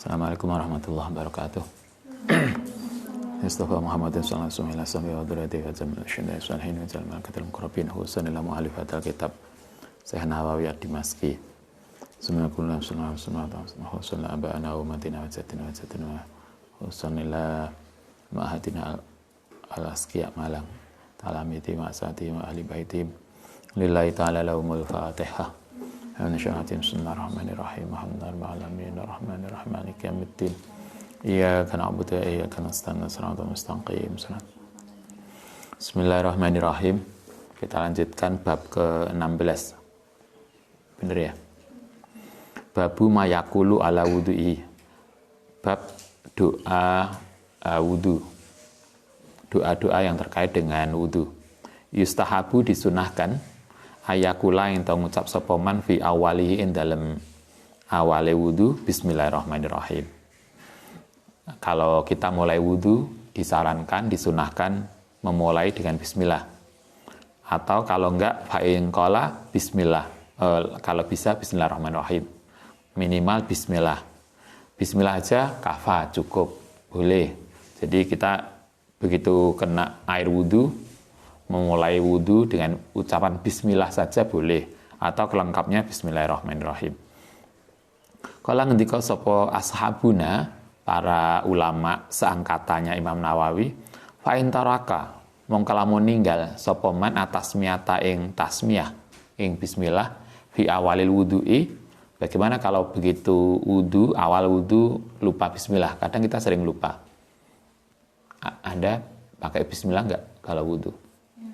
Assalamualaikum warahmatullahi wabarakatuh. Mustafa Muhammadin sallallahu alaihi wasallam wa dzurriyyatihi wa jamil syuhada'i sholihin wa jalal malakatil muqarrabin husan ila mu'alifatil kitab Syekh Nawawi ad-Dimashqi. Bismillahirrahmanirrahim. Sallallahu aba'ana wa umatina wa jatina wa husan ila ma'ahadina al-asqiya malang talamiti ma'asati wa ahli baiti lillahi ta'ala lahumul fatihah. Bismillahirrahmanirrahim. Alhamdulillahirabbil alamin maliki yaumiddin. Iyyaka na'budu wa iyyaka nasta'in. Shiratal mustaqim. Bismillahirrahmanirrahim. Kita lanjutkan bab ke-16. Benar ya? Babu mayakulu ala wudu'i. Bab doa wudu. Doa-doa yang terkait dengan wudu. Yustahabu disunahkan ayakula yang tau ngucap sapa man fi awalihi ing dalem awale wudu bismillahirrahmanirrahim. Kalau kita mulai wudu disarankan disunahkan memulai dengan bismillah. Atau kalau enggak fa in qala bismillah. Kalau bisa bismillahirrahmanirrahim. Minimal bismillah. Bismillah aja kafa cukup boleh. Jadi kita begitu kena air wudu memulai wudu dengan ucapan bismillah saja boleh atau kelengkapnya bismillahirrahmanirrahim. Kala ngendika sapa ashabuna para ulama seangkatannya Imam Nawawi fa in taraka mongko lamun ninggal sapa man atasmiyata ing tasmiyah ing bismillah fi awalil wudu'i. Bagaimana kalau begitu wudu awal wudu lupa bismillah? Kadang kita sering lupa. Anda pakai bismillah enggak kalau wudu?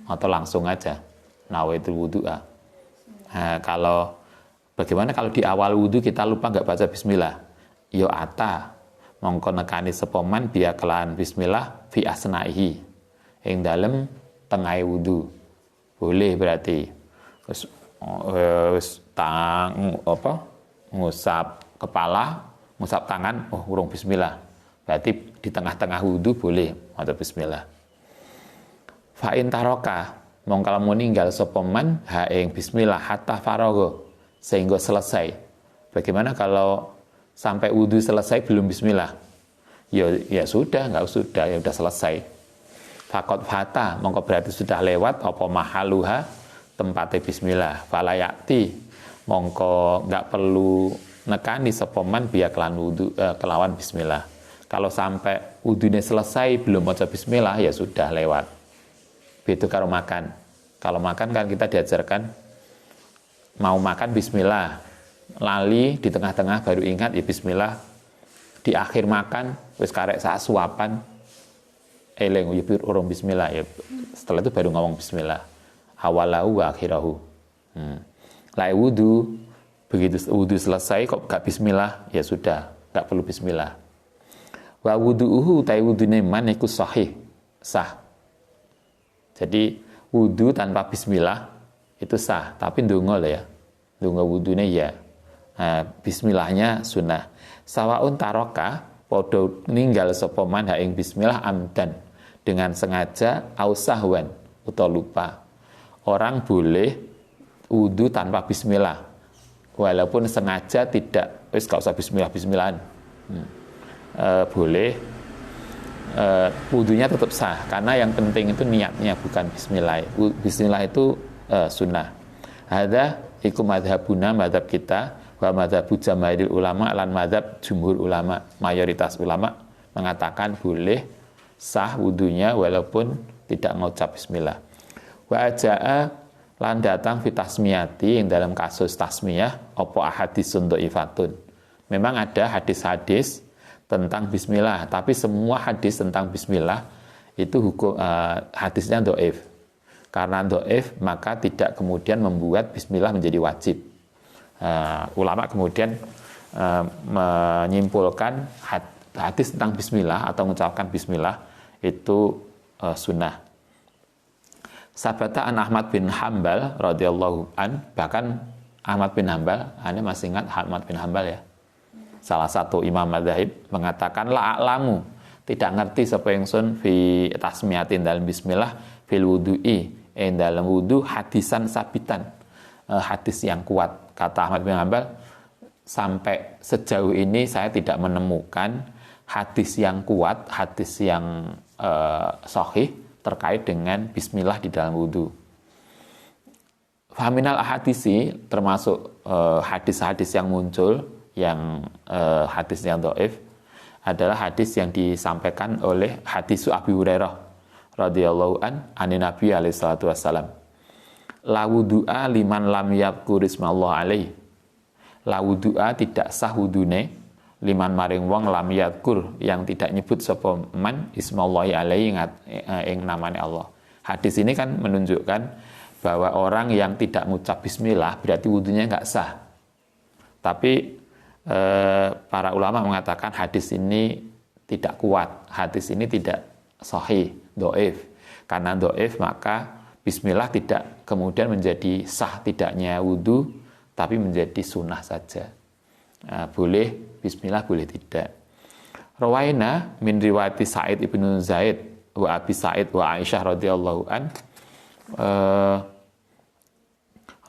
Atau langsung aja nawaitul wudu'a. Kalau bagaimana kalau di awal wudu kita lupa nggak baca bismillah? Yo ata mongko nekani sepoman biya kelahan bismillah fi asnaihi ing dalem tengah wudu. Boleh berarti. Terus ngusap kepala, ngusap tangan, urung bismillah. Berarti di tengah-tengah wudu boleh maca bismillah. Fa in taroka mongko lamun ninggal sapa man ha ing bismillah hatta faragha sehingga selesai. Bagaimana kalau sampai wudu selesai belum bismillah? Ya sudah, enggak sudah, ya sudah selesai. Faqad fata mongko berarti sudah lewat apa mahaluha tempatnya bismillah. Fala yakti mongko enggak perlu nekani sapa man biya kelawan bismillah. Kalau sampai wudunya selesai belum maca bismillah ya sudah lewat. Itu kalau makan. Kalau makan kan kita diajarkan mau makan bismillah. Lali di tengah-tengah baru ingat ya bismillah. Di akhir makan wis karek sak suapan eling ya urung bismillah ya. Setelah itu baru ngomong bismillah. Awalahu wa akhirahu. Lai wudu begitu wudu selesai kok gak bismillah ya sudah, gak perlu bismillah. Wa wudu'uhu tai wudune man iku sahih, sah. Jadi wudu tanpa bismillah itu sah, tapi ndonga lah ya. Ndonga wudune ya. Bismillahnya sunnah. Sawaun taroka podo ninggal sapa man ha ing bismillah amdan dengan sengaja au sahwan utawa lupa. Orang boleh wudu tanpa bismillah. Walaupun sengaja tidak wis gak usah bismillahan. Boleh wudunya tetap sah karena yang penting itu niatnya bukan bismillah. Bismillah itu sunnah. Hadza iku madzhabuna madzhab kita wa madzhabu jamaahirul ulama lan madzhab jumhur ulama. Mayoritas ulama mengatakan boleh sah wudunya walaupun tidak mengucap bismillah. Wa ajaa lan datang fi tasmiyati yang dalam kasus tasmiyah apa ahadisun dhaifatun. Memang ada hadis-hadis tentang bismillah, tapi semua hadis tentang bismillah itu hukum hadisnya dhaif. Karena dhaif maka tidak kemudian membuat bismillah menjadi wajib. Ulama kemudian menyimpulkan hadis tentang bismillah atau mengucapkan bismillah itu sunnah. Sabata an Ahmad bin Hanbal radhiyallahu an, bahkan Ahmad bin Hanbal, Anda masih ingat Ahmad bin Hanbal ya? Salah satu imam madzhab mengatakan la a'lamu, tidak ngerti sapa ingsun fi tasmiyatin dalam bismillah fil wudu'i dalam wudu hadisan sabitan, hadis yang kuat. Kata Ahmad bin Hanbal, sampai sejauh ini saya tidak menemukan hadis yang kuat, hadis yang sahih terkait dengan bismillah di dalam wudhu. Faminal ahadisi termasuk hadis-hadis yang muncul, yang hadis yang dhaif adalah hadis yang disampaikan oleh hadis Abi Hurairah radhiyallahu anin Nabi alaihi salatu wassalam. La wudu'a liman lam yadhkur ismallah alaihi. La wudu'a tidak sah wudune liman maring wong lam yadhkur yang tidak nyebut sapa man ismallahi alaihi ing namane Allah. Hadis ini kan menunjukkan bahwa orang yang tidak mengucap bismillah berarti wudunya enggak sah. Tapi para ulama mengatakan hadis ini tidak kuat, hadis ini tidak sahih, dhaif. Karena dhaif maka bismillah tidak kemudian menjadi sah tidaknya wudu, tapi menjadi sunnah saja. Boleh bismillah, boleh tidak. Rawaina min riwayati Sa'id ibnu Zaid wa Abi Sa'id wa Aisyah radhiyallahu an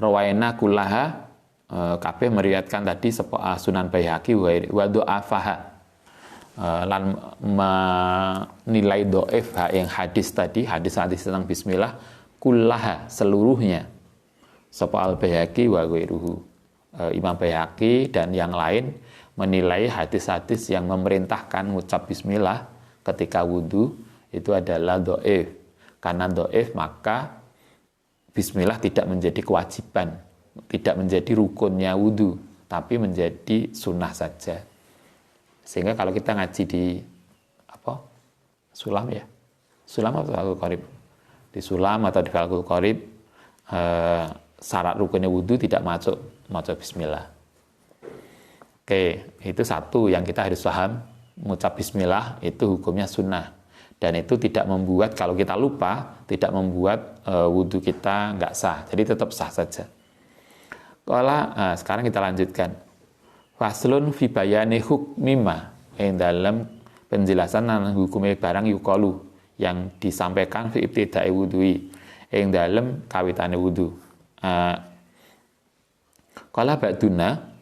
rawaina kullaha kabeh meriwayatkan tadi Sunan Baihaqi wa du'afaha lan menilai dhaif yang hadis tadi, hadis-hadis tentang bismillah kullaha seluruhnya sapa al-Baihaqi wa ghairuhu. Imam Baihaqi dan yang lain menilai hadis-hadis yang memerintahkan mengucap bismillah ketika wudhu itu adalah dhaif. Karena dhaif maka bismillah tidak menjadi kewajiban, tidak menjadi rukunnya wudhu, tapi menjadi sunnah saja. Sehingga kalau kita ngaji di Sulam ya, Sulam atau Fathul Qorib, di Sulam atau di Fathul Qorib, syarat rukunnya wudhu tidak masuk bismillah. Oke, itu satu yang kita harus paham. Mengucap bismillah itu hukumnya sunnah, dan itu tidak membuat, kalau kita lupa, tidak membuat wudhu kita nggak sah, jadi tetap sah saja. Sekarang kita lanjutkan. Faslun fi bayani hukmima, yang dalam penjelasan tentang hukumnya barang yukalu yang disampaikan fi ibtida'i wudhui, yang dalam kawitane wudhu. Qala ba'duna,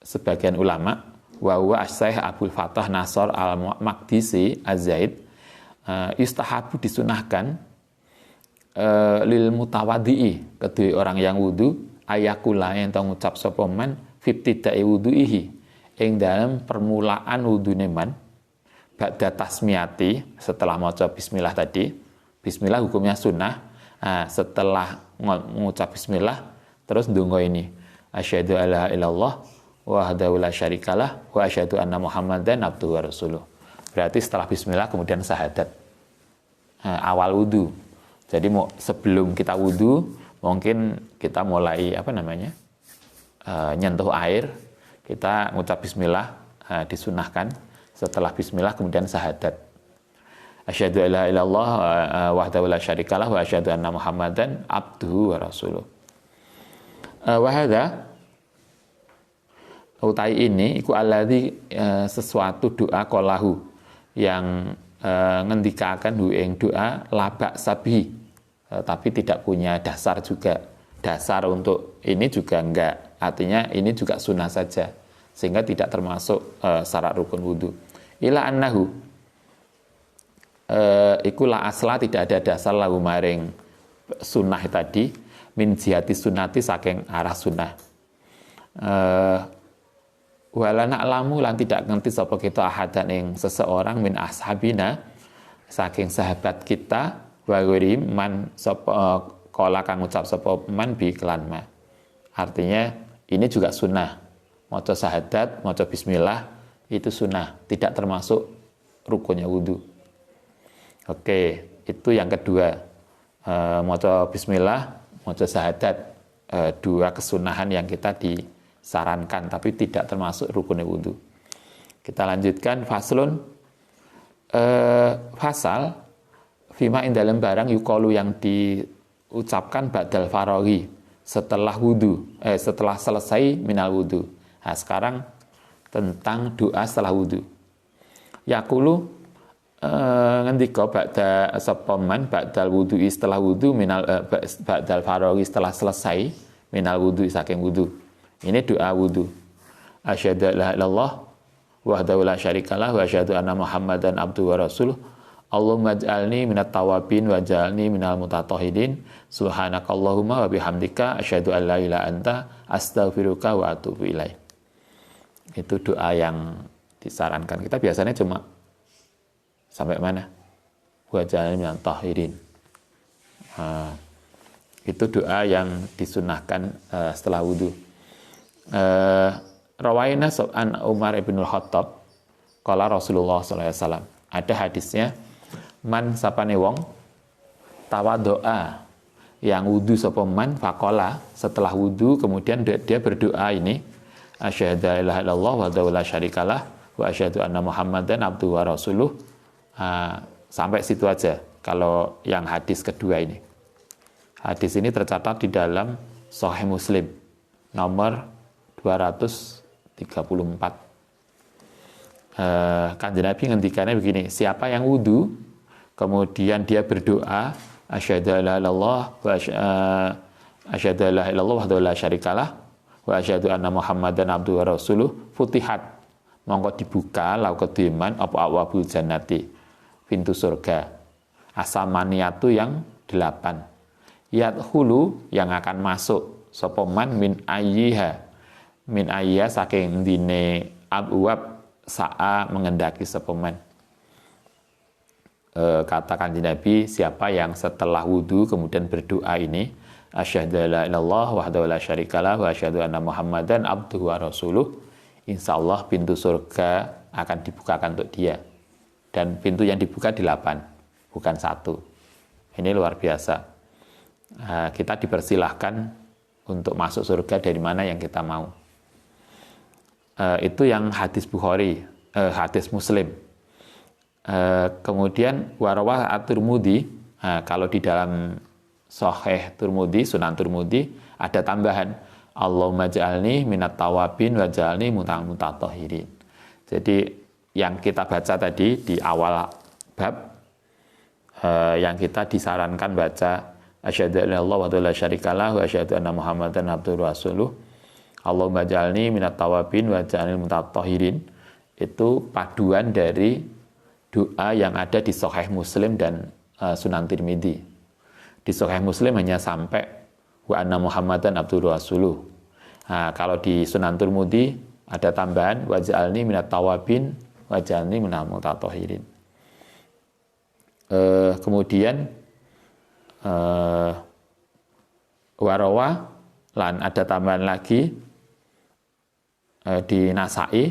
sebagian ulama, wa huwa as-Syaikh Abdul Fattah Nasr al-Maqdisi Az-Zaid, yustahabu disunahkan lil mutawaddi'i, kedua orang yang wudu, ayakula yang tahu ngucap sapa man fibtida'i wudu'ihi, ing dalam permulaan wudune man, ba'da tasmiyati, setelah maca bismillah tadi. Bismillah hukumnya sunnah. Setelah mengucap bismillah terus ndonga ini, asyhadu alla ilaha illallah wahdahu la syarikalah wa asyhadu anna muhammadan abduhu wa rasuluh. Berarti setelah bismillah kemudian syahadat awal wudu. Jadi sebelum kita wudu mungkin kita mulai nyentuh air, kita mengucap bismillah, disunahkan. Setelah bismillah kemudian syahadat, asyhadu alla ilaha illallah wahdahu la syarikalah wa asyhadu anna muhammadan abduhu wa rasuluh. Wa hadza utai ini iku alladzi sesuatu doa qalahu yang ngendikaken ing doa labak sabi, tapi tidak punya dasar juga. Dasar untuk ini juga enggak, artinya ini juga sunnah saja, sehingga tidak termasuk syarat rukun wudu. Ila annahu iku la asla, tidak ada dasar lahu maring sunnah tadi, min jihati sunnati, saking arah sunnah. Wala na'lamu, lan tidak ngerti sapa kita ahadan ing seseorang min ashabina, saking sahabat kita, wa ghairi man sapa kala kang ngucap sapa man bi kelan ma. Artinya ini juga sunnah. Maca syahadat, maca bismillah itu sunnah, tidak termasuk rukunnya wudu. Oke, itu yang kedua. Maca bismillah, maca syahadat, dua kesunahan yang kita disarankan, tapi tidak termasuk rukunnya wudu. Kita lanjutkan faslun, fasal fima in dalam barang yukalu yang diucapkan ba'dal faraghi, setelah wudu, setelah selesai minal wudu. Nah, sekarang tentang doa setelah wudu. Yaqulu ngendika ba'da sapaman ba'dal wudu'i, setelah wudu, minal ba'dal faraghi, setelah selesai minal wudu, saking wudu. Ini doa wudu. asyhadu an la ilaha illallah wahdahu la syarikalah wa asyhadu anna Muhammadan abduhu wa rasuluh. Allahumma ij'alni minat tawabin wa ij'alni minal mutatahhirin. Subhanakallahumma wa bihamdika asyhadu an la ilaha anta astaghfiruka wa atubu ilaik. Itu doa yang disarankan. Kita biasanya cuma sampai mana? Wa ij'alni minat tahhirin. Itu doa yang disunahkan setelah wudu. Rawaina an Umar ibn al-Khattab qala Rasulullah sallallahu alaihi wasallam. Ada hadisnya, man sapane wong tawaddoa, yang wudu sapa man faqala, setelah wudu kemudian dia berdoa ini, asyhadu an la ilaha illallah wa la syarikalah wa asyhadu anna Muhammadan abduhu wa rasuluh. Sampai situ aja kalau yang hadis kedua ini. Hadis ini tercatat di dalam Sahih Muslim nomor 234. Kanjeng Nabi ngendikannya begini, siapa yang wudu kemudian dia berdoa asyhadu an la ilaha illallah wahdahu la syarikalah wa asyhadu anna Muhammadan abduhu wa rasuluh, futihat, mongko dibuka lau kediman apa abwabul jannati, pintu surga, asamaniatu yang 8, yadkhulu, yang akan masuk sapa man min ayyiha saking dine abwab sa'a mengendaki sapa man. Katakan di Nabi, siapa yang setelah wudu kemudian berdoa ini, asyhadu an la ilaha illallah wahdahu la syarikalah wa asyhadu anna Muhammadan abduhu wa rasuluh, insyaallah pintu surga akan dibukakan untuk dia. Dan pintu yang dibuka 8, bukan 1. Ini luar biasa. Kita dipersilahkan untuk masuk surga dari mana yang kita mau. Itu yang hadis Bukhari, hadis Muslim. Kemudian warawah at-Tirmidzi, kalau di dalam Sahih Tirmidzi, Sunan Tirmidzi ada tambahan, Allahumma ja'alni minat tawabin wa ja'alni mutatahhirin. Jadi yang kita baca tadi di awal bab, yang kita disarankan baca asyhadu an la ilaha illallah wa la syarikalah wa asyhadu anna Muhammadan abduhu wa rasuluh, Allahumma ja'alni minat tawabin wa ja'alni mutatahhirin, itu paduan dari doa yang ada di Sahih Muslim dan Sunan Tirmidzi. Di Sahih Muslim hanya sampai wa anna Muhammadan abduhu wa rasuluh. Kalau di Sunan Tirmidzi ada tambahan wa ja'alni minat tawabin wa ja'alni minal mutatahhirin. Kemudian warawa, lan ada tambahan lagi di Nasa'i,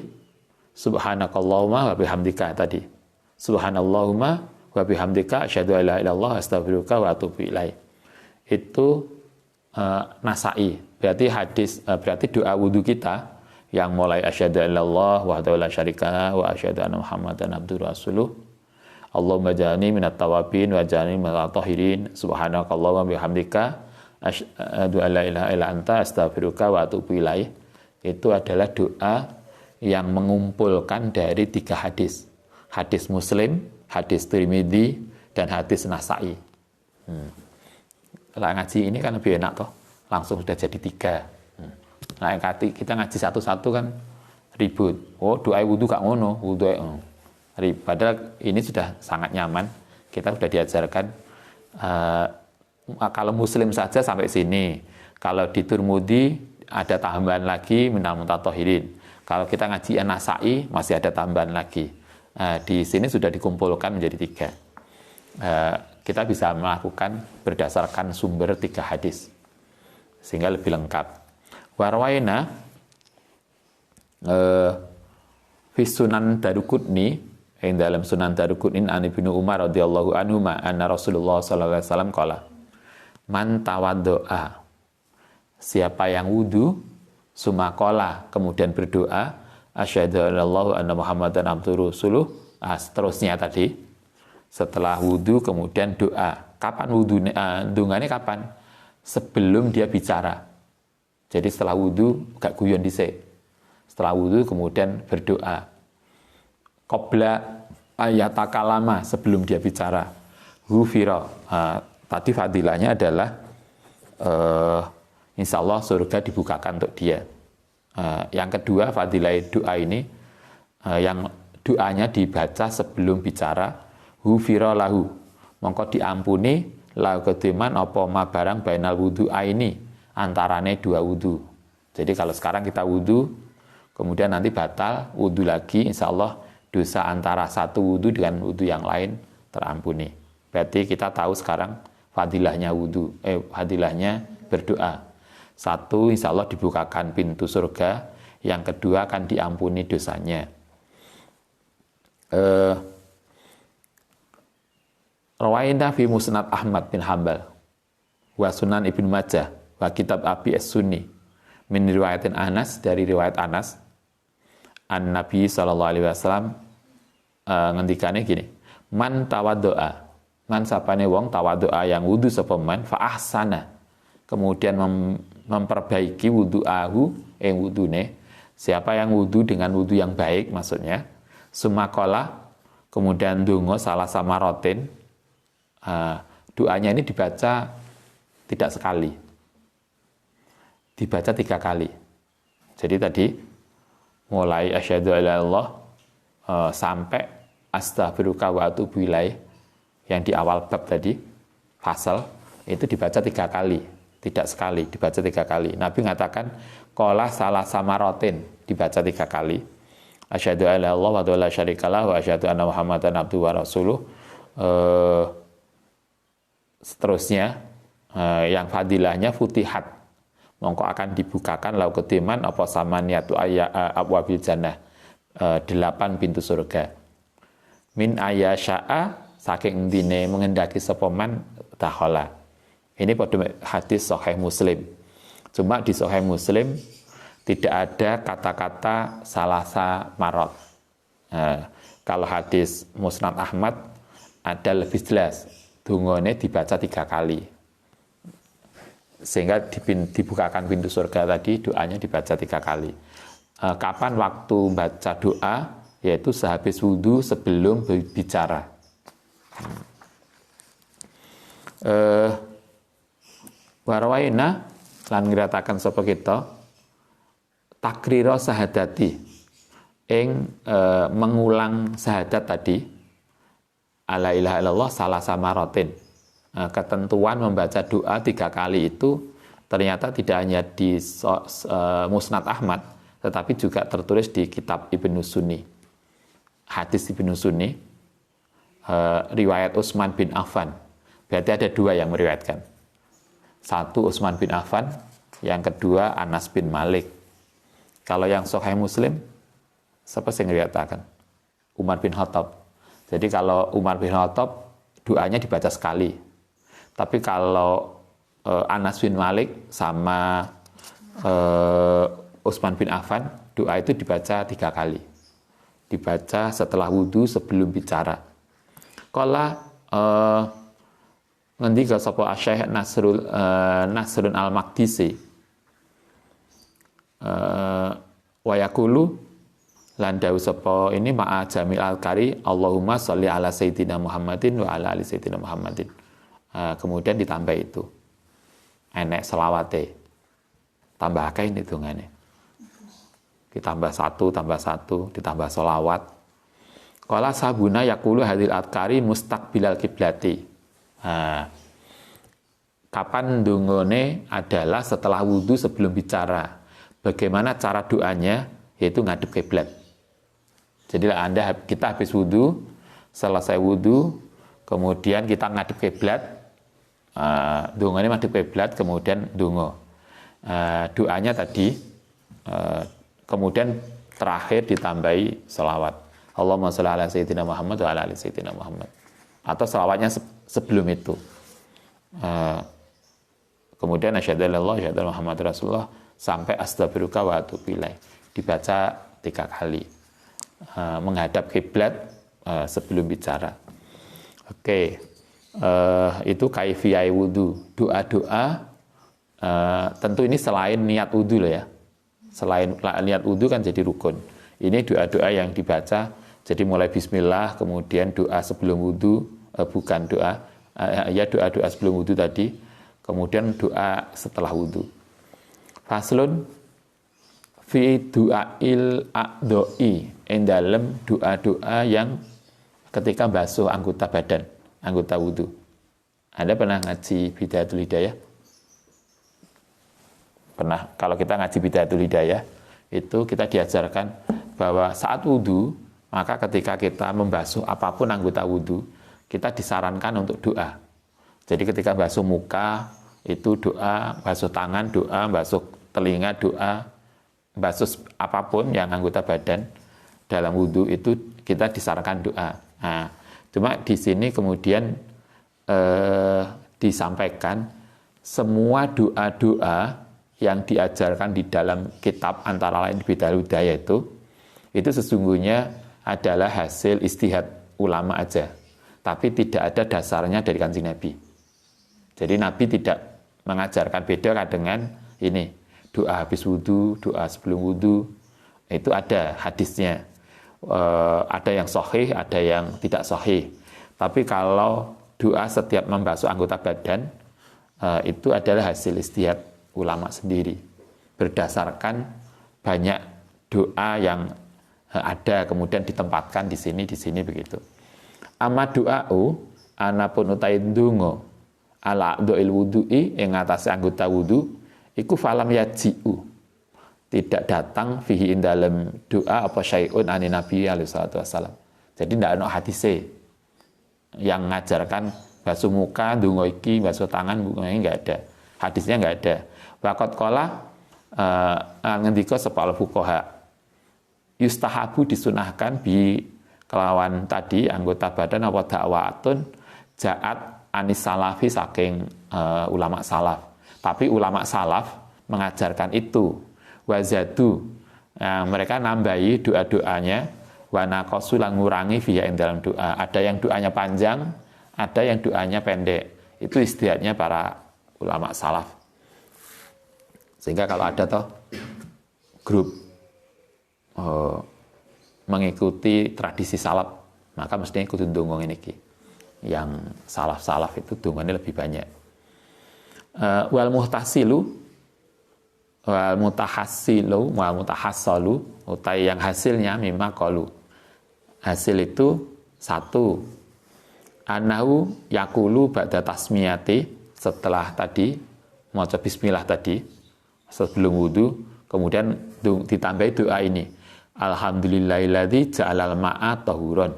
subhanakallahumma wa bihamdika tadi. Subhanallahumma wa bihamdika asyhadu an la ilaha illallah astaghfiruka wa atubu ilaik. Itu Nasa'i. Berarti doa wudu kita yang mulai asyhadu an la ilaha wahdahu la syarikalah wa asyhadu anna Muhammadan abduhu rasuluh. Allahumma ja'alni minat tawabin wa ja'alni minal mutatahhirin. Subhanakallahumma wa bihamdika asyhadu an la ilaha illa anta astaghfiruka wa atubu ilaik. Itu adalah doa yang mengumpulkan dari 3 hadis. Hadis Muslim, hadis Tirmidzi, dan hadis Nasa'i. Kalau ngaji ini kan lebih enak toh, langsung sudah jadi 3. Nah, kita ngaji satu-satu kan ribut. Oh, doa wudu gak ngono, wudu. Padahal ini sudah sangat nyaman. Kita sudah diajarkan kalau Muslim saja sampai sini. Kalau di Tirmidzi ada tambahan lagi minal mutatahhirin. Kalau kita ngaji An-Nasa'i masih ada tambahan lagi. Di sini sudah dikumpulkan menjadi 3. Kita bisa melakukan berdasarkan sumber 3 hadis sehingga lebih lengkap. Warwaina fi Sunan Daruqutni, yang dalam Sunan Daruqutni an Ibnu Umar radhiyallahu anhu anna Rasulullah sallallahu alaihi wasallam qala, man tawaddoa, siapa yang wudu sumakola kemudian berdoa asyhadu an la ilaha anna Muhammadan abduhu rasuluh, seterusnya tadi setelah wudu kemudian doa. Kapan wudu? Dungane kapan? Sebelum dia bicara. Jadi setelah wudu gak guyon dhisik. Setelah wudu kemudian berdoa. Qabla ayatakalama, sebelum dia bicara. Ghufira. Tadi fadilahnya adalah insya Allah surga dibukakan untuk dia. Yang kedua, fadilah doa ini yang doanya dibaca sebelum bicara, hufira lahu, mongko diampuni lahu kediman apa ma barang bainal wudu ini, antarane dua wudu. Jadi kalau sekarang kita wudu, kemudian nanti batal wudu lagi, insya Allah dosa antara satu wudu dengan wudu yang lain terampuni. Berarti kita tahu sekarang fadilahnya wudu, fadilahnya berdoa. Satu, insya Allah dibukakan pintu surga. Yang kedua, akan diampuni dosanya. Rawaina fi musnad Ahmad bin Hanbal wa sunan Ibnu Majah wa kitab Abi As-Sunni min riwayatin Anas, dari riwayat Anas, an Nabi sallallahu alaihi wasallam ngendikane gini, man tawaddoa, man sapane wong tawaddoa yang wudu sapa man fa ahsana, kemudian memperbaiki wudu'ahu wudune, siapa yang wudu dengan wudu yang baik maksudnya, sumakola, kemudian dungo salah sama rotin, doanya ini dibaca tidak sekali, dibaca 3 kali. Jadi tadi mulai asyhadu alla ilallah sampai astaghfiruka wa atubu ilaih yang di awal bab tadi fasal itu dibaca 3 kali, tidak sekali, dibaca 3 kali. Nabi mengatakan qala salah sama rotin, dibaca 3 kali. Asyhadu alla ilallah wa la syarikalah wa asyhadu anna Muhammadan abduhu wa rasuluh. Seterusnya yang fadilahnya futihat, mongko akan dibukakan lau kediman apa samaniyatu abwabil jannah, 8 pintu surga. Min ayasya'a, saking dine mengendaki sapa man dakhala. Ini pada hadis Sahih Muslim. Cuma di Sahih Muslim tidak ada kata-kata salasa marot. Kalau hadis Musnad Ahmad ada lebih jelas, dungone dibaca 3 kali. Sehingga dibukakan pintu surga tadi, doanya dibaca 3 kali. Kapan waktu baca doa? Yaitu sehabis wudhu sebelum bicara. Warwaina lan ngratakan sapa kita takrira sahadati ing mengulang sahadat tadi, ala ilaha illallah salah samaratin. Ketentuan membaca doa 3 kali itu ternyata tidak hanya di Musnad Ahmad, tetapi juga tertulis di kitab Ibnu Sunni, hadis Ibnu Sunni, riwayat Utsman bin Affan. Berarti ada 2 yang meriwayatkan. Satu Utsman bin Affan, yang kedua Anas bin Malik. Kalau yang Sahih Muslim, siapa yang meriwayatkan? Umar bin Khattab. Jadi kalau Umar bin Khattab doanya dibaca sekali. Tapi kalau Anas bin Malik sama Utsman bin Affan, doa itu dibaca 3 kali. Dibaca setelah wudhu sebelum bicara. Kala ngendika sapa Syekh Nasrun Al-Maqdisi wa yaqulu lan dawu sapa ini ma'a Jamil Al-Qari Allahumma sholli ala sayyidina Muhammadin wa ala ali sayyidina Muhammadin. Kemudian ditambah itu enek selawate, tambah akeh ini dungane, ditambah 1 ditambah selawat. Qala sabuna yaqulu hadil Al-Qari mustaqbilal kiblati. Kapan dungone adalah setelah wudhu sebelum bicara. Bagaimana cara doanya? Yaitu ngadep kiblat. Jadi kita habis wudhu, selesai wudhu, kemudian kita ngadep kiblat, dungane ngadep kiblat, kemudian dungo. Doanya tadi, kemudian terakhir ditambahi selawat. Allahumma sholli ala sayyidina Muhammad wa ala ali sayyidina Muhammad. Atau selawatnya sebelum itu. Kemudian asyhadu an la ilaha illallah asyhadu anna Muhammadar Rasulullah sampai astaghfiruka wa atubu ilaih. Dibaca 3 kali. Menghadap kiblat sebelum bicara. Oke. Itu kaifiyah wudu. Doa-doa tentu ini selain niat wudu loh ya. Selain niat wudu kan jadi rukun. Ini doa-doa yang dibaca, jadi mulai bismillah, kemudian doa sebelum wudu, bukan doa, ya doa-doa sebelum wudu tadi, kemudian doa setelah wudu. Faslun fi du'ail a'dha'i ing dalem doa-doa yang ketika basuh anggota badan, anggota wudu. Anda pernah ngaji Bidayatul Hidayah? Pernah. Kalau kita ngaji Bidayatul Hidayah, itu kita diajarkan bahwa saat wudu, maka ketika kita membasuh apapun anggota wudu, kita disarankan untuk doa. Jadi ketika basuh muka, itu doa, basuh tangan doa, basuh telinga doa, basuh apapun yang anggota badan dalam wudu itu kita disarankan doa. Nah, cuma di sini kemudian disampaikan semua doa-doa yang diajarkan di dalam kitab antara lain Bidayatul Hidayah itu sesungguhnya adalah hasil istihad ulama aja, tapi tidak ada dasarnya dari Kanjeng Nabi. Jadi Nabi tidak mengajarkan, beda dengan ini doa habis wudu, doa sebelum wudu, itu ada hadisnya. Ada yang sahih, ada yang tidak sahih. Tapi kalau doa setiap membasuh anggota badan, itu adalah hasil istihad ulama sendiri. Berdasarkan banyak doa yang ada, kemudian ditempatkan di sini begitu. Amma doa'u, anapun utai ndonga, ala do'il wudu'i, yang atas anggota wudu, iku falam yaji'u. Tidak datang fihi dalam doa apa syai'un ani Nabi alaihi salatu wassalam. Jadi tidak ada hadise yang mengajarkan basuh muka, ndonga iki, basuh tangan, ndonga iki enggak ada. Hadisnya enggak ada. Waqat qala ngendika sepal fuqaha. Yustahabu disunahkan bi kelawan tadi anggota badan apa dakwatun ja'at anis salafi saking ulama salaf. Tapi ulama salaf mengajarkan itu. Wazadu, mereka nambahi doa-doanya, wanaqasu lan ngurangi fiha ing dalam doa. Ada yang doanya panjang, ada yang doanya pendek. Itu istihadnya para ulama salaf. Sehingga kalau ada toh grup mengikuti tradisi salaf, maka mestinya ikut ndonga ngene iki. Yang salaf-salaf itu dongane lebih banyak. Wal muhtasilu wal mutahassilu wal mutahassalu, utai yang hasilnya mimma qalu. Hasil itu satu, anahu yakulu ba'da tasmiyati, setelah tadi maca bismillah tadi sebelum wudu, kemudian ditambahi doa ini, alhamdulillahilladzi ja'alal ma'a tahuron.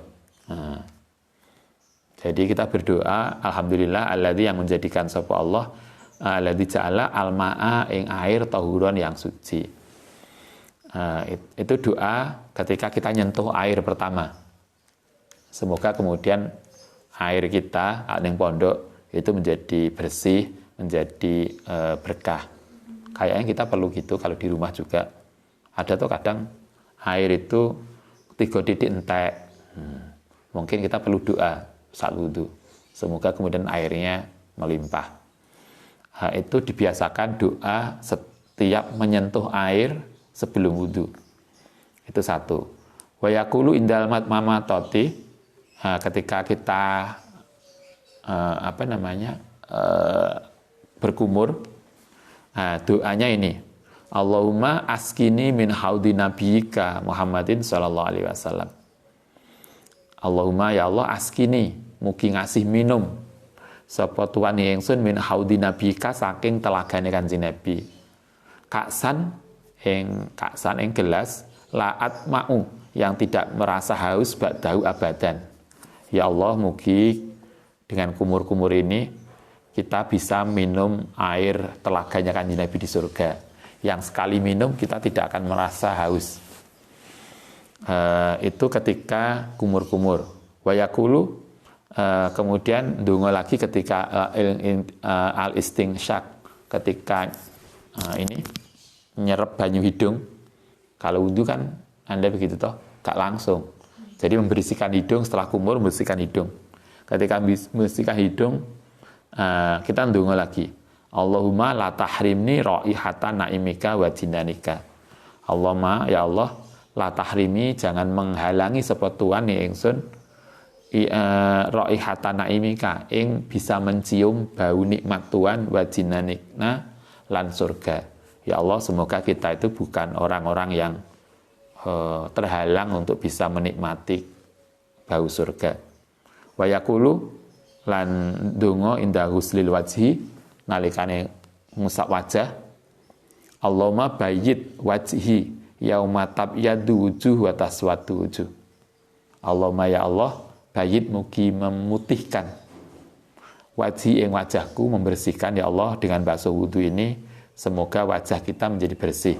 Jadi kita berdoa alhamdulillah alladzi, yang menjadikan sapa Allah alladzi ja'ala al-ma'a ing air tahuron yang suci. Itu doa ketika kita nyentuh air pertama. Semoga kemudian air kita ning pondok itu menjadi bersih, menjadi berkah. Kayaknya kita perlu gitu. Kalau di rumah juga ada tuh kadang air itu 3 titik entek. Mungkin kita perlu doa saat wudu. Semoga kemudian airnya melimpah. Itu dibiasakan doa setiap menyentuh air sebelum wudu. Itu satu. Wa yaqulu indal mamatoti, ketika kita berkumur, doanya ini, Allahumma askini min haudi nabiyika Muhammadin sallallahu alaihi wasallam. Allahumma ya Allah askini, mugi ngasih minum sapa tuan ingsun min haudi nabiyika saking telagane Kanjeng Nabi. Kaksan ing gelas laat ma'u, yang tidak merasa haus ba'dahu abadan. Ya Allah, mugi dengan kumur-kumur ini kita bisa minum air telaganya Kanjeng Nabi di surga, yang sekali minum kita tidak akan merasa haus. Itu ketika kumur-kumur. Wayakulu, kemudian ndonga lagi ketika al-istinsyak, ketika ini nyerap banyu hidung. Kalau wudu kan Anda begitu toh, gak langsung. Jadi membersihkan hidung setelah kumur, membersihkan hidung. Ketika membersihkan hidung, kita ndonga lagi. Allahumma la tahrimni raihata naimika wa jinanika. Allahumma ya Allah, la tahrimi, jangan menghalangi sapa tuan ingsun raihata naimika, ing bisa mencium bau nikmat Tuhan wa jinanikna lan surga. Ya Allah, semoga kita itu bukan orang-orang yang terhalang untuk bisa menikmati bau surga. Wa yaqulu lan donga inda huslil wajhi nalikane ngusap wajah, Allahumma bayyid wajhi yauma tabyadu wujuh wa taswadu wujuh. Allahumma ya Allah, bayyid mugi memutihkan wajhi ing wajahku, membersihkan ya Allah dengan basuh wudu ini, semoga wajah kita menjadi bersih.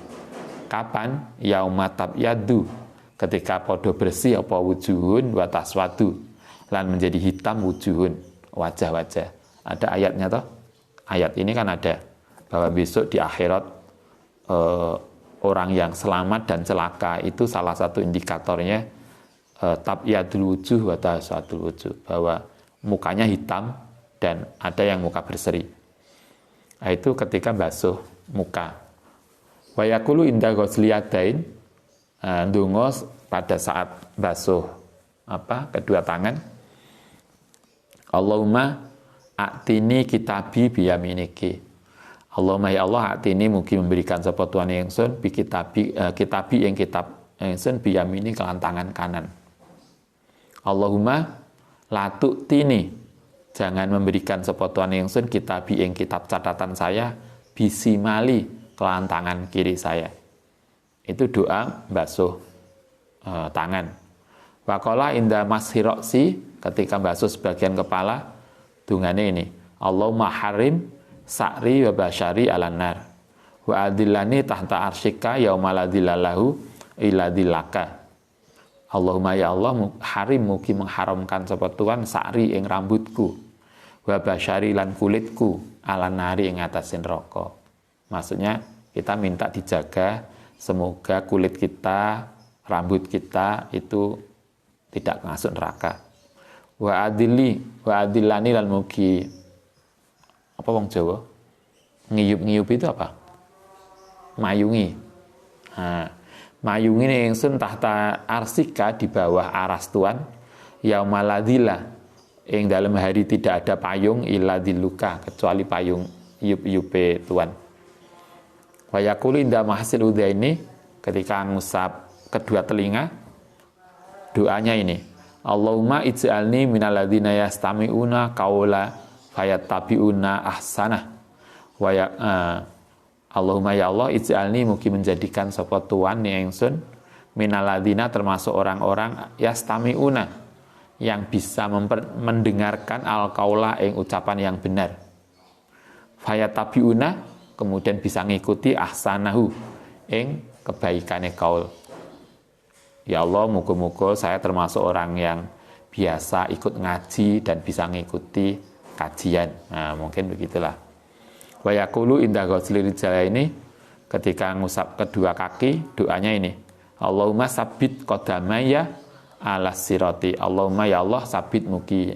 Kapan? Yauma tabyadu, ketika podo bersih apa wujuhun wa taswadu, lan menjadi hitam wujuhun, wajah-wajah. Ada ayatnya toh? Ayat ini kan ada bahwa besok di akhirat orang yang selamat dan celaka itu salah satu indikatornya tabyadul wujuh wa taswadul wujuh, bahwa mukanya hitam dan ada yang muka berseri. Nah, itu ketika basuh muka. Wa yaqulu inda ghusliyadain, ndonga pada saat basuh kedua tangan, Allahumma a'tini kitabi biyaminiki. Allahumma ya Allah, a'tini mugi memberikan sapa Tuhan ingsun bi kitabi yang kitab ingsun biyamini kelan tangan kanan. Allahumma la tu'tini, jangan memberikan sapa Tuhan ingsun kitabi yang kitab catatan saya bisimali kelan tangan kiri saya. Itu doa basuh tangan. Waqala inda mashiroksi, ketika basuh sebagian kepala, dungane ini, Allahumma harim sa'ri wa basyari ala nar wa adillani tahta arsyika yaumala dilalahu illa dilaka. Allahumma ya Allah, harim mugi mengharamkan sapa Tuhan sa'ri ing rambutku wa basyari lan kulitku ala nari ing atasin neraka. Maksudnya kita minta dijaga semoga kulit kita, rambut kita itu tidak masuk neraka. Wa adillani lan mugi, apa wong Jawa? Ngiyup-ngiyup itu apa? Mayungi. Nah, mayungi ning ingsun tahta arsika, di bawah aras Tuhan, yaumaladila, ing dalam hari tidak ada payung illa diluka, kecuali payung iup-iupe Tuhan. Wa yaqulu inda mahsil udhaini, ketika ngusap kedua telinga, doanya ini, Allahumma ij'alni minalladzina yastami'una qaula fayattabi'una ahsanah. Wa ya Allahumma ya Allah, ij'alni mugi menjadikan sapa Tuhan ingsun minalladzina termasuk orang-orang yastami'una yang bisa mendengarkan al-qaula ing ucapan yang benar. Fayattabi'una, kemudian bisa ngikuti ahsanahu ing kebaikane kaul. Ya Allah, muga-muga saya termasuk orang yang biasa ikut ngaji dan bisa ngikuti kajian. Nah, mungkin begitulah. Wa yaqulu inda ghusli rijalaini, ketika ngusap kedua kaki, doanya ini, Allahumma sabit qadamaya ala sirati. Allahumma ya Allah, sabit mugi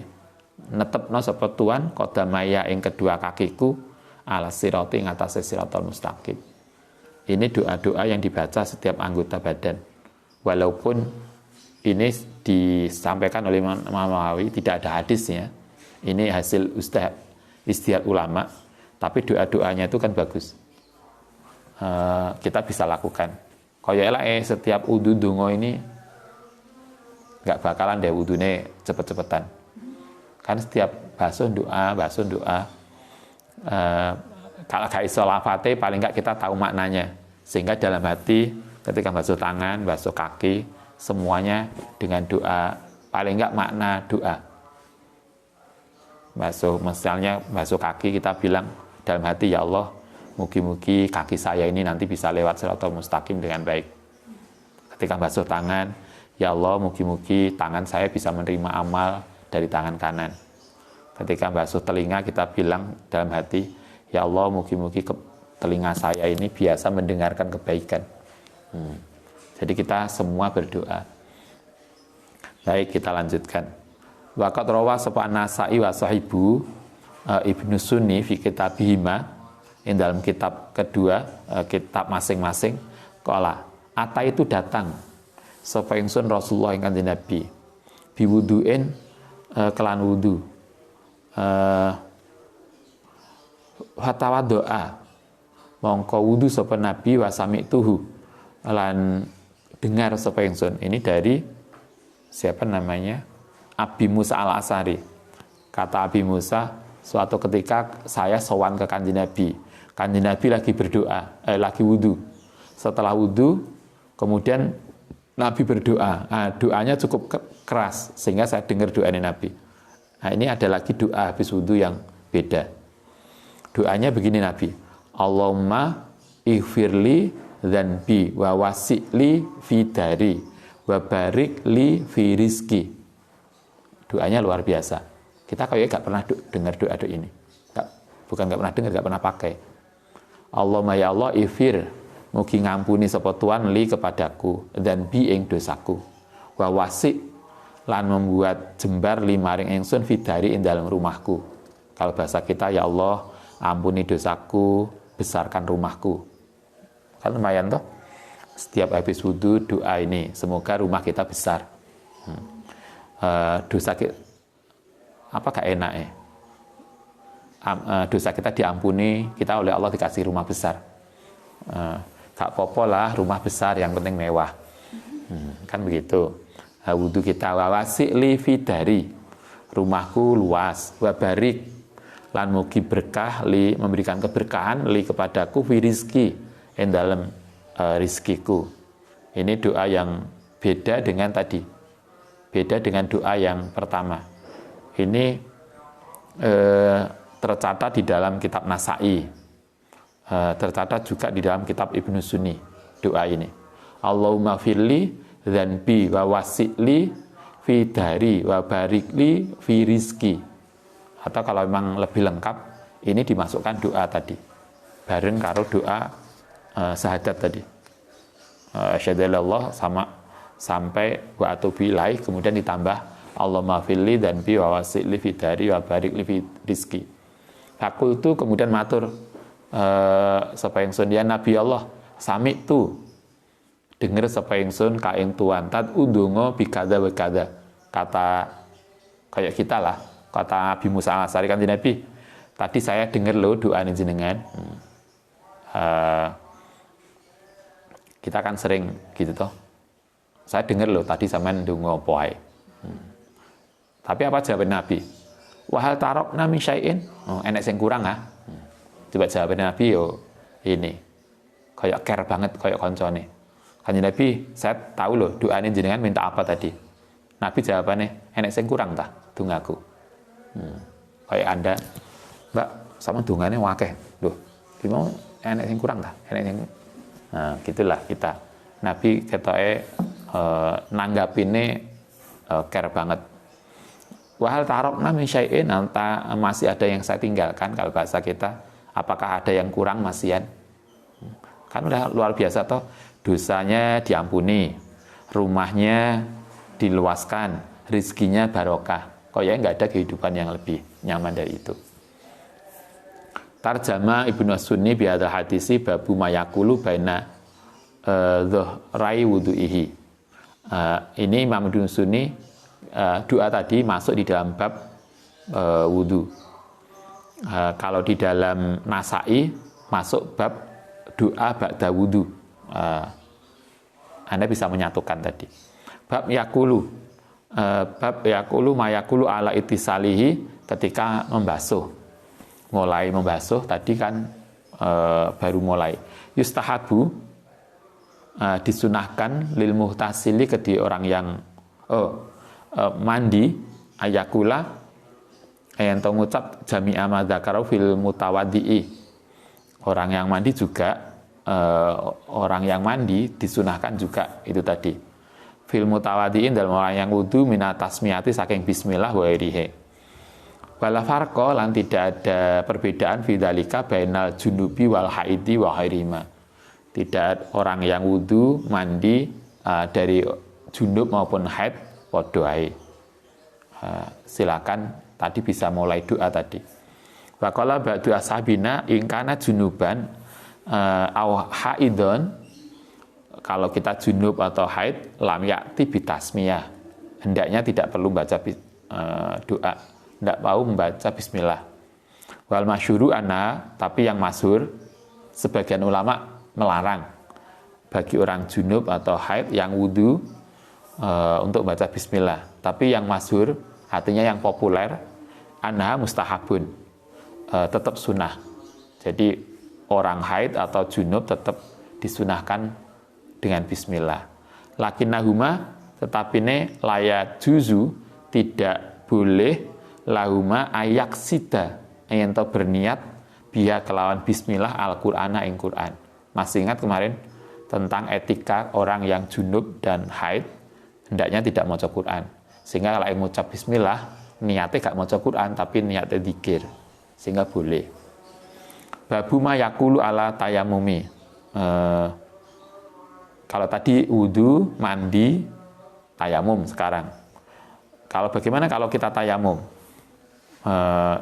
netepno sapa Tuhan qadamaya ing kedua kakiku ala sirati ing atase siratal mustaqim. Ini doa-doa yang dibaca setiap anggota badan. Walaupun ini disampaikan oleh Imam Nawawi, tidak ada hadisnya. Ini hasil ijtihad ulama, tapi doa-doanya itu kan bagus. Kita bisa lakukan. Kayak setiap wudu donga ini nggak bakalan deh wudune cepet-cepetan. Kan setiap basuh doa. Kalau gak iso lafate, paling nggak kita tahu maknanya. Sehingga dalam hati ketika basuh tangan, basuh kaki, semuanya dengan doa, paling nggak makna doa. Misalnya basuh kaki, kita bilang dalam hati, ya Allah, mugi-mugi kaki saya ini nanti bisa lewat siratal mustaqim dengan baik. Ketika basuh tangan, ya Allah, mugi-mugi tangan saya bisa menerima amal dari tangan kanan. Ketika basuh telinga, kita bilang dalam hati, ya Allah, mugi-mugi telinga saya ini biasa mendengarkan kebaikan. Jadi kita semua berdoa. Baik, kita lanjutkan. Waqat rawa sapa Nasa'i wa sahibu Ibnu Sunni fi kitabihima, dalam kitab kedua, kitab masing-masing, qala ata itu datang sapa ingsun Rasulullah ing Kanjeng Nabi biwuduin kelan wudu, fatawaddoa mongko wudu sapa nabi wa sami'tuhu lan dengar sapa ingsun. Ini dari siapa namanya? Abi Musa al-Asy'ari. Kata Abi Musa, suatu ketika saya sowan ke Kanjeng Nabi. Kanjeng Nabi lagi berdoa, lagi wudu. Setelah wudu, kemudian Nabi berdoa. Nah, doanya cukup keras sehingga saya dengar doa Nabi. Nah, ini ada lagi doa habis wudu yang beda. Doanya begini Nabi, Allahumma ighfirli dzanbi wa wasi'li fi dari wa barik li fi rizki. Doanya luar biasa. Kita kayaknya gak pernah dengar doa ini. Bukan gak pernah dengar, gak pernah pakai. Allahumma ya Allah ighfir, mugi ngampuni sapa Tuhan li kepadaku dan bi ing dosaku. Wa wasi' lan membuat jembar li maring ingsun fi dari ing dalam rumahku. Kalau bahasa kita, ya Allah ampuni dosaku, besarkan rumahku. Kan lumayan toh. Setiap habis wudu doa ini, semoga rumah kita besar. Dosa kita apa gak enak ya? Dosa kita diampuni, kita oleh Allah dikasih rumah besar. Gak apa-apa lah rumah besar, yang penting mewah. Kan begitu. Wudu kita wawasi li fidari, rumahku luas, wabarik lan mugi berkah li, memberikan keberkahan li kepadaku fi rizki, yang dalam rizkiku. Ini doa yang beda dengan tadi, beda dengan doa yang pertama. Ini tercatat di dalam kitab Nasa'i, tercatat juga di dalam kitab Ibnu Sunni doa ini. Allahumma firli dzanbi wa wasi'li fi dari wa barikli fi rizki. Atau kalau memang lebih lengkap, ini dimasukkan doa tadi bareng karo doa syahadat tadi, asyhadu sama sampai wa atubu ilaih, kemudian ditambah Allahumma firli dzanbi wa wasi'li fi dari wa barikli fi rizki. Fakultu kemudian matur sapa ingsun ya Nabi Allah, sami tu denger sapa ingsun ka ing tuan tat undonga bi kadza wa kadza. Kata kayak kita lah, kata Abi Musa al-Asy'ari kan Nabi, tadi saya dengar loh doa jenengan. Kita kan sering gitu toh. Saya dengar loh tadi sampean ndonga apa ae. Tapi apa jawab Nabi? Wahal tarokna min syai'in. Enek sing kurang ah. Coba jawab Nabi yo ini. Kayak care banget kayak koncone. Kanjeng Nabi, saya tahu loh doane jenengan minta apa tadi. Nabi jawabannya, enek sing kurang tah dongaku. Kayak Anda, Mbak, sama dongane wakeh. Loh, gimana enek sing kurang tah? Enek sing. Nah, gitulah kita. Nabi ketoke nanggapine care banget. Wahal tarokna min syai'in, masih ada yang saya tinggalkan kalau bahasa kita. Apakah ada yang kurang masihan? Kan udah luar biasa toh, dosanya diampuni, rumahnya diluaskan, rizkinya barokah. Kayaknya nggak ada kehidupan yang lebih nyaman dari itu. Tarjama Ibnu Sunni bihadza hadisi babu mayakulu baina dhuhrai wudu'ihi. Ini Imam Ibnu Sunni doa tadi masuk di dalam bab wudu. Kalau di dalam Nasa'i masuk bab doa ba'da wudu. Anda bisa menyatukan tadi. Bab yakulu mayakulu ala itisalihi, ketika membasuh. Mulai membasuh tadi kan baru mulai. Yustahabu disunahkan lil muhtasili kedua orang yang mandi ayakula yang mengucap jami'a madzakara fil mutawaddi'i. Orang yang mandi juga orang yang mandi disunahkan juga itu tadi. Fil mutawaddi'in dalam orang yang wudu minat tasmiyati saking bismillah wa irihe. Wala farqa lan tidak ada perbedaan fidzalika bainal junubi wal haidi wa ghairihima. Tidak orang yang wudu mandi dari junub maupun haid padha ae. Silakan tadi bisa mulai doa tadi. Wa qala ba'du ashabina in kana junuban aw haidon, kalau kita junub atau haid lam ya'ti bitasmiyah, hendaknya tidak perlu baca doa, tidak mau membaca bismillah. Wal masyhuru anna, tapi yang masyhur sebagian ulama melarang bagi orang junub atau haid yang wudu untuk baca bismillah. Tapi yang masyhur, artinya yang populer, anha mustahabun, tetap sunnah. Jadi orang haid atau junub tetap disunahkan dengan bismillah. Lakinnahuma, tetapi ini layak juzu, tidak boleh lahuma ayak sida yang berniat biha kelawan bismillah al-Qur'ana ing Qur'an. Masih ingat kemarin tentang etika orang yang junub dan haid hendaknya tidak maca Qur'an. Sehingga kalau yang ngucap bismillah niatnya gak maca Qur'an tapi niatnya dzikir. Sehingga boleh. Babu ma yaqulu ala tayamumi. Kalau tadi wudu, mandi, tayamum sekarang. Kalau bagaimana kalau kita tayamum?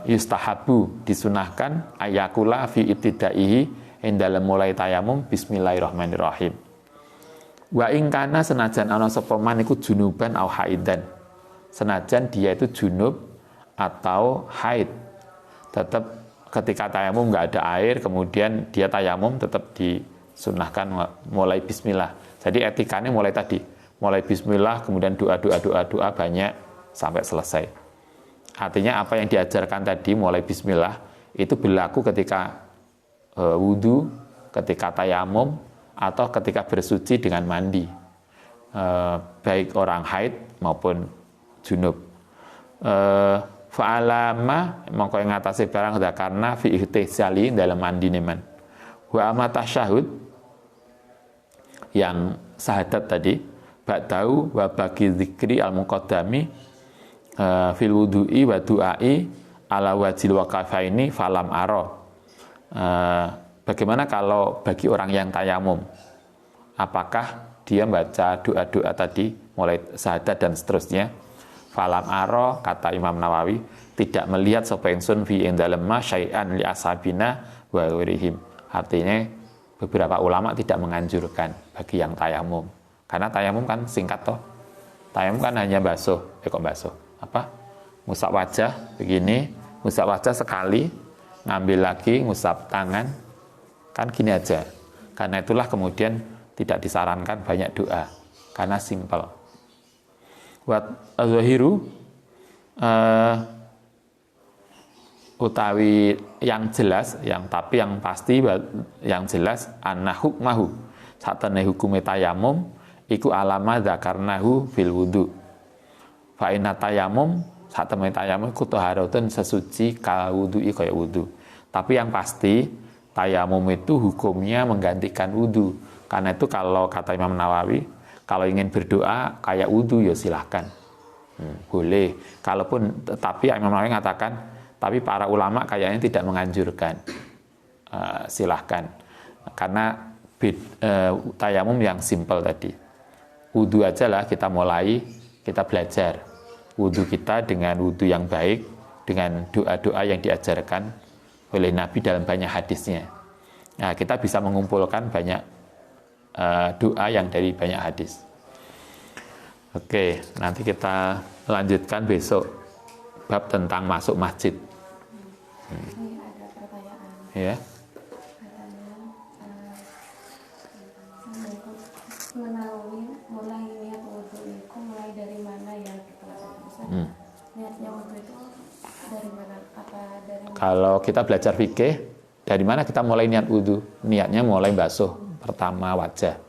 Yustahabu, disunahkan ayakula fi ibtidaihi dalam mulai tayamum bismillahirrahmanirrahim. Wa ingkana senajan ana sapa man iku junuban au haidan. Senajan dia itu junub atau haid, tetap ketika tayamum nggak ada air, kemudian dia tayamum tetap disunahkan mulai bismillah. Jadi etikanya mulai tadi, mulai bismillah, kemudian doa banyak sampai selesai. Artinya apa yang diajarkan tadi mulai bismillah itu berlaku ketika wudu, ketika tayamum, atau ketika bersuci dengan mandi, baik orang haid maupun junub. Fa'alama mongko ing atase barang karena fi ihtisali dalam mandi neman. Wa ama tasyahud yang syahadat tadi, ba'dau wa bagi zikri al-muqaddami fil wudu'i wa du'ai ala wajil waqafaini falam aro. Bagaimana kalau bagi orang yang tayamum? Apakah dia baca doa-doa tadi mulai syahadat dan seterusnya? Falam aro, kata Imam Nawawi, tidak melihat sapa ingsun fi ing dalem ma syai'an li ashabina wa ghairihim. Artinya beberapa ulama tidak menganjurkan bagi yang tayamum. Karena tayamum kan singkat toh. Tayamum kan hanya basuh, kok basuh? Apa? Ngusap wajah begini, ngusap wajah sekali, ngambil lagi, ngusap tangan, kan gini aja. Karena itulah kemudian tidak disarankan banyak doa, karena simpel. Wat zahiru utawi yang jelas, tapi yang pasti, yang jelas anna hukmahu satene hukume tayamum iku alama dzakarnahu fil wudu. Fa inna tayamum satene tayamum iku taharatun sesuci kal wudu'i kaya wudu. Tapi yang pasti tayamum itu hukumnya menggantikan wudu. Karena itu kalau kata Imam Nawawi, kalau ingin berdoa kayak wudu ya silahkan, boleh. Kalaupun, tapi Imam Nawawi mengatakan, tapi para ulama kayaknya tidak menganjurkan, silahkan. Karena tayamum yang simpel tadi, wudu aja lah kita mulai, kita belajar wudu kita dengan wudu yang baik, dengan doa-doa yang diajarkan oleh Nabi dalam banyak hadisnya. Nah, kita bisa mengumpulkan banyak doa yang dari banyak hadis. Oke, nanti kita lanjutkan besok bab tentang masuk masjid. Ini ada pertanyaan. Ya. Katanya menawi mulai niat wudhu itu mulai dari mana ya? Misalnya niatnya wudhu itu dari mana? Apa dari mana? Kalau kita belajar fikih, dari mana kita mulai niat wudhu? Niatnya mulai basuh pertama wajah.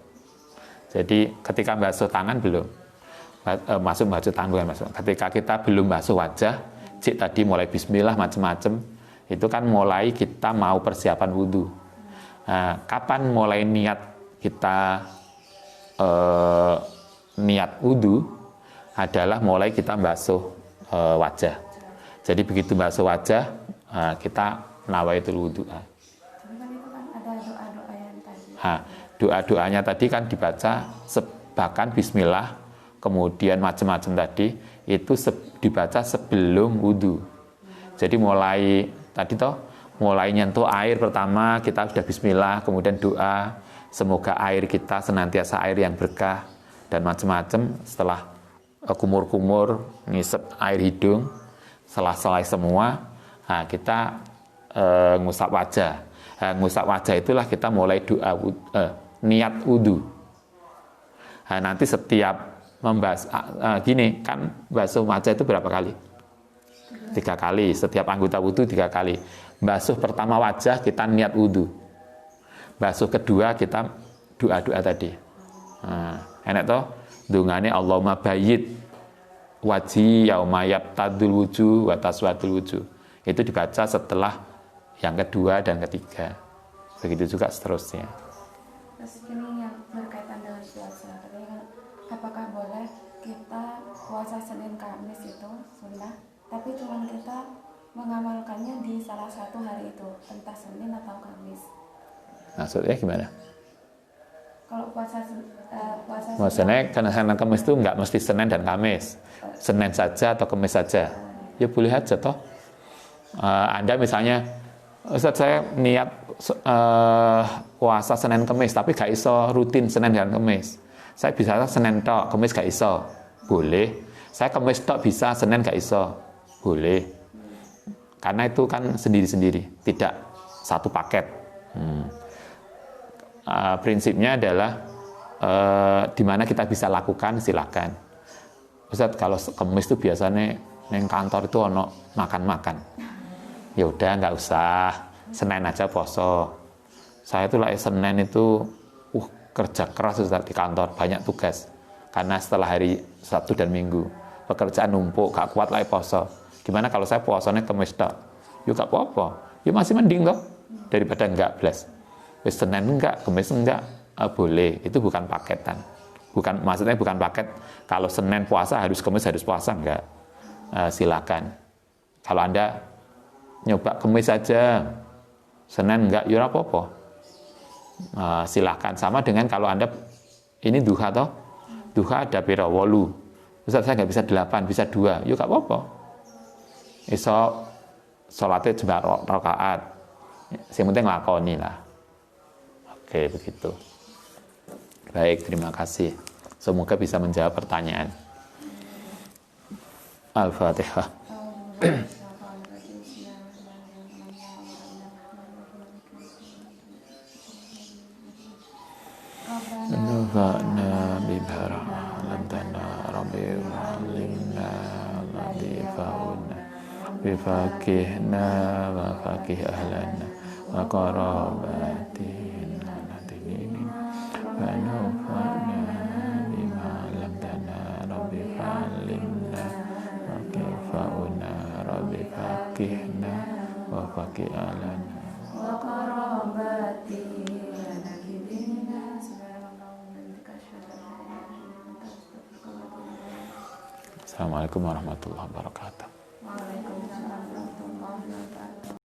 Jadi ketika basuh tangan belum, masuk basuh tangan masuk. Ketika kita belum basuh wajah, cik tadi mulai bismillah macam-macam, itu kan mulai kita mau persiapan wudhu. Nah, kapan mulai niat kita niat wudhu adalah mulai kita basuh wajah. Jadi begitu basuh wajah, kita nawaitul wudhu. Tapi kan itu kan ada doa-doa yang tadi. Doa-doanya tadi kan dibaca bahkan bismillah, kemudian macam-macam tadi itu dibaca sebelum wudhu. Jadi mulai tadi mulai nyentuh air pertama kita sudah bismillah, kemudian doa semoga air kita senantiasa air yang berkah dan macam-macam. Setelah kumur-kumur ngisep air hidung, setelah selesai semua, kita ngusap wajah. Nah, ngusap wajah itulah kita mulai doa niat wudu. Nah, nanti setiap gini kan basuh wajah itu berapa kali? 3 kali. Setiap anggota wudu 3 kali. Basuh pertama wajah kita niat wudu. Basuh kedua kita doa-doa tadi. Nah, enak toh? Dungane Allahumma bayyid wajhi yauma yabtadul wujuh wa taswadul wujuh. Itu dibaca setelah yang kedua dan ketiga. Begitu juga seterusnya. Terus ini yang berkaitan dengan puasa. Katanya apakah boleh kita puasa Senin Kamis itu sunnah, tapi cuma kita mengamalkannya di salah satu hari itu, entah Senin atau Kamis. Maksudnya gimana? Kalau puasa Maksudnya karena Senin Kamis itu nggak mesti Senin dan Kamis, Senin saja atau Kamis saja, ya boleh aja toh. Anda misalnya, Ustaz saya niat puasa Senin Kamis, tapi gak iso rutin Senin dan Kamis. Saya bisa Senin tok, Kamis gak iso, boleh. Saya Kamis tok bisa, Senin gak iso, boleh. Karena itu kan sendiri-sendiri, tidak satu paket. Prinsipnya adalah di mana kita bisa lakukan, silakan. Ustaz kalau Kamis itu biasanya neng kantor itu ono makan-makan. Ya udah nggak usah, Senin aja poso. Saya tuh lah Senin itu kerja keras Ustaz di kantor, banyak tugas. Karena setelah hari Sabtu dan Minggu pekerjaan numpuk, gak kuat lah poso. Gimana kalau saya puasanya Kamis tok? Yuk gak apa-apa. Ya masih mending toh daripada enggak belas. Senin enggak, Kamis enggak, boleh. Itu bukan paketan. Maksudnya bukan paket. Kalau Senin puasa harus Kamis harus puasa enggak. Silakan. Kalau Anda nyoba Kamis saja, Senin enggak, ya apa-apa. Silakan. Sama dengan kalau Anda ini duha toh. Duha ada pira 8. Ustaz saya enggak bisa 8, bisa 2. Ya enggak apa-apa. Iso sholatnya cuma rakaat. Yang penting lakoni lah. Oke, begitu. Baik, terima kasih. Semoga bisa menjawab pertanyaan. Al-Fatihah. Nufa'na bibarah lantana rabbi wa'alimna latifa'una bifakihna wa fakih ahlana wa qarabatina nadinin wa nufa'na bima lantana rabbi wa'alimna wa kifa'una rabbi fakihna wa fakih ahlana wa qarabatina. Assalamualaikum warahmatullahi wabarakatuh.